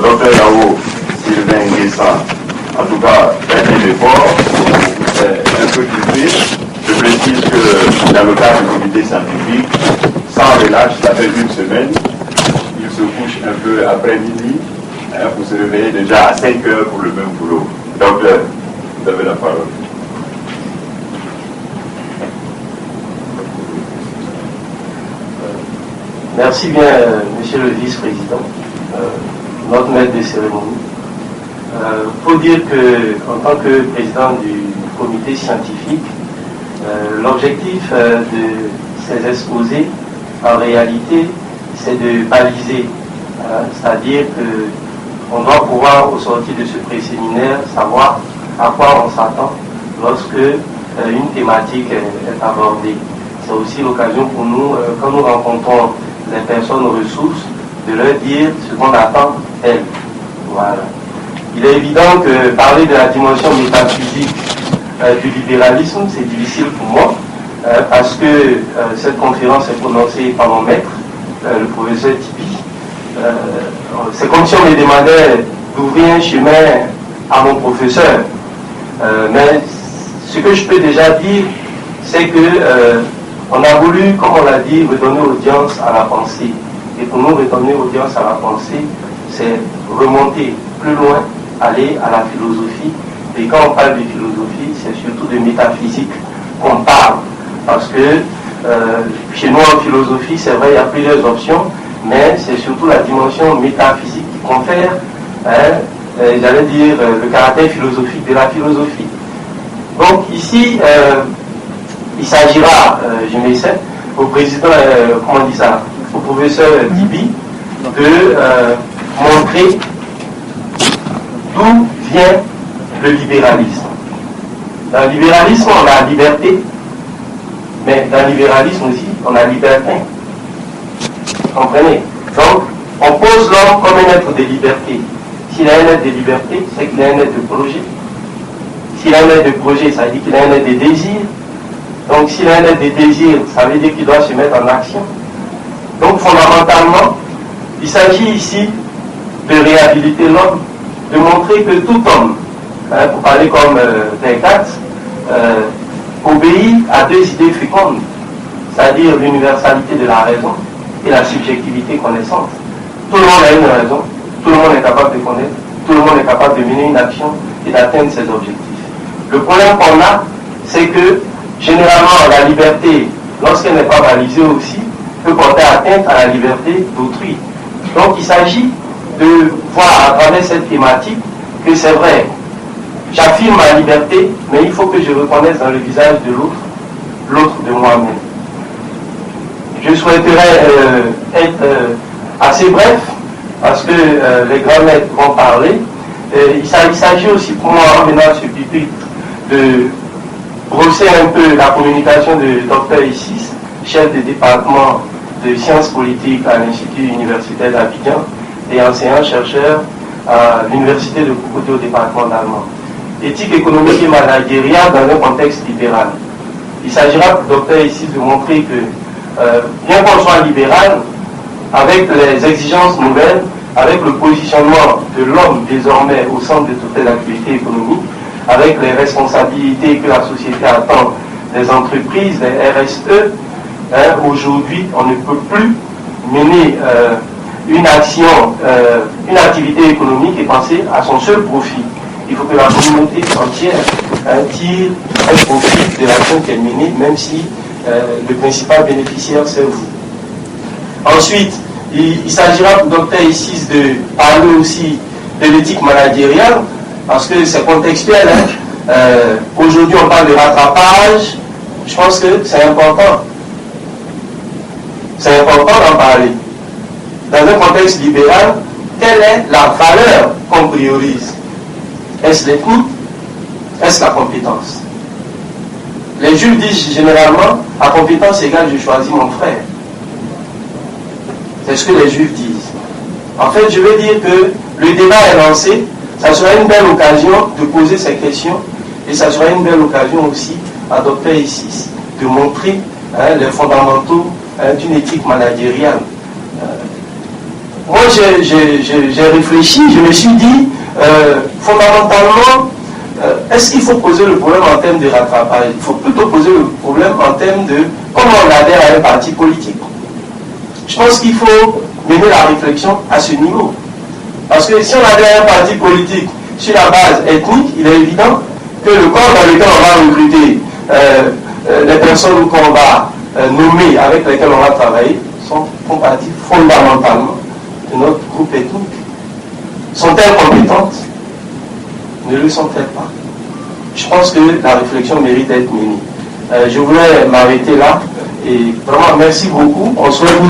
docteur Yao Sylvain Nguessan, en tout cas, fait un effort, un peu culpé. Je précise que dans le cadre du comité scientifique, sans relâche, ça fait une semaine, il se couche un peu après minuit pour se réveiller déjà à 5 heures pour le même boulot. Docteur, vous avez la parole. Merci bien, monsieur le vice-président, notre maître de cérémonie. Il faut dire qu'en tant que président du comité scientifique, l'objectif de ces exposés, en réalité, c'est de baliser. C'est-à-dire qu'on doit pouvoir, au sortir de ce pré-séminaire, savoir à quoi on s'attend lorsque une thématique est abordée. C'est aussi l'occasion pour nous, quand nous rencontrons les personnes ressources, de leur dire ce qu'on attend d'elles. Voilà. Il est évident que parler de la dimension métaphysique du libéralisme, c'est difficile pour moi, parce que cette conférence est prononcée par mon maître, le professeur Tibi. C'est comme si on me demandait d'ouvrir un chemin à mon professeur. Mais ce que je peux déjà dire, c'est que on a voulu, comme on l'a dit, redonner audience à la pensée. Et pour nous, redonner audience à la pensée, c'est remonter plus loin, aller à la philosophie. Et quand on parle de philosophie, c'est surtout de métaphysique qu'on parle. Parce que chez nous, en philosophie, c'est vrai, il y a plusieurs options, mais c'est surtout la dimension métaphysique qui confère, j'allais dire, le caractère philosophique de la philosophie. Donc ici, il s'agira, je m'essaie, au président, comment on dit ça, au professeur Tibi, de montrer d'où vient le libéralisme. Dans le libéralisme, on a la liberté, mais dans le libéralisme aussi, on a libertin. Comprenez? Donc, on pose l'homme comme un être de liberté. S'il a un être de liberté, c'est qu'il a un être de projet. S'il a un être de projet, ça veut dire qu'il a un être de désir. Donc, s'il a un être de désir, ça veut dire qu'il doit se mettre en action. Donc, fondamentalement, il s'agit ici de réhabiliter l'homme, de montrer que tout homme, pour parler comme Descartes, obéit à deux idées fécondes, c'est-à-dire l'universalité de la raison et la subjectivité connaissante. Tout le monde a une raison, tout le monde est capable de connaître, tout le monde est capable de mener une action et d'atteindre ses objectifs. Le problème qu'on a, c'est que généralement la liberté, lorsqu'elle n'est pas balisée aussi, peut porter atteinte à la liberté d'autrui. Donc il s'agit de voir à travers cette thématique que c'est vrai, j'affirme ma liberté, mais il faut que je reconnaisse dans le visage de l'autre, l'autre de moi-même. Je souhaiterais être assez bref, parce que les grands maîtres vont parler. Il s'agit aussi pour moi, en venant à ce pupitre, de brosser un peu la communication de Dr Issis, chef de département de sciences politiques à l'Institut universitaire d'Abidjan et enseignant-chercheur à l'Université de Kokoto au département d'allemand. Éthique économique et managériale dans un contexte libéral. Il s'agira pour Dr Issis de montrer que, bien qu'on soit libéral, avec les exigences nouvelles, avec le positionnement de l'homme désormais au centre de toutes les activités économiques, avec les responsabilités que la société attend des entreprises, des RSE, aujourd'hui on ne peut plus mener une action, une activité économique et penser à son seul profit. Il faut que la communauté entière tire un profit de l'action qu'elle mène, même si le principal bénéficiaire c'est vous. Ensuite, il s'agira pour Dr Issis de parler aussi de l'éthique managériale, parce que c'est contextuel. Aujourd'hui, on parle de rattrapage. Je pense que c'est important. C'est important d'en parler. Dans un contexte libéral, quelle est la valeur qu'on priorise? Est-ce l'écoute? Est-ce la compétence? Les juifs disent généralement, à compétence égale, je choisis mon frère. C'est ce que les juifs disent. En fait, je veux dire que le débat est lancé. Ça sera une belle occasion de poser ces questions et ça sera une belle occasion aussi à Dr Issis de montrer les fondamentaux d'une éthique managériale. moi j'ai réfléchi, je me suis dit, fondamentalement, est-ce qu'il faut poser le problème en termes de rattrapage? Il faut plutôt poser le problème en termes de comment on adhère à un parti politique. Je pense qu'il faut mener la réflexion à ce niveau. Parce que si on adhère à un parti politique sur la base ethnique, il est évident que le corps dans lequel on va recruter les personnes qu'on va nommer, avec lesquelles on va travailler, font partie fondamentalement de notre groupe ethnique. Sont-elles compétentes? Ne le sont-elles pas? Je pense que la réflexion mérite d'être menée. Je voulais m'arrêter là et vraiment merci beaucoup. On souhaite